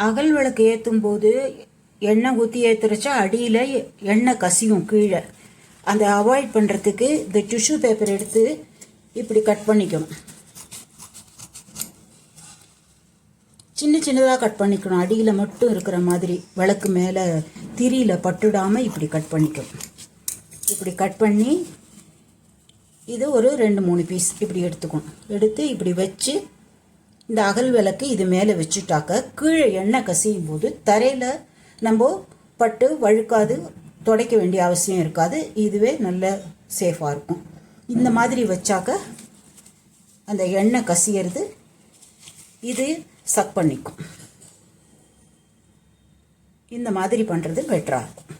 அகல் விளக்கு ஏற்றும் போது எண்ணெய் ஊற்றி ஏற்றுறச்சா அடியில் எண்ணெய் கசியும் கீழே. அதை அவாய்ட் பண்ணுறதுக்கு இந்த டிஷ்யூ பேப்பர் எடுத்து இப்படி கட் பண்ணிக்கணும். சின்ன சின்னதாக கட் பண்ணிக்கணும். அடியில் மட்டும் இருக்கிற மாதிரி விளக்கு மேலே திரியில் பட்டுடாமல் இப்படி கட் பண்ணிக்கணும். இப்படி கட் பண்ணி இது ஒரு 2-3 பீஸ் இப்படி எடுத்துக்கணும். எடுத்து இப்படி வச்சு இந்த அகல் விளக்கு இது மேலே வச்சுட்டாக்க கீழே எண்ணெய் கசியும் போது தரையில் நம்ம பட்டு வழுக்காது, துடைக்க வேண்டிய அவசியம் இருக்காது. இதுவே நல்ல சேஃபாக இருக்கும். இந்த மாதிரி வச்சாக்க அந்த எண்ணெய் கசியறது இது சக் பண்ணிக்கும். இந்த மாதிரி பண்ணுறது பெட்டராக இருக்கும்.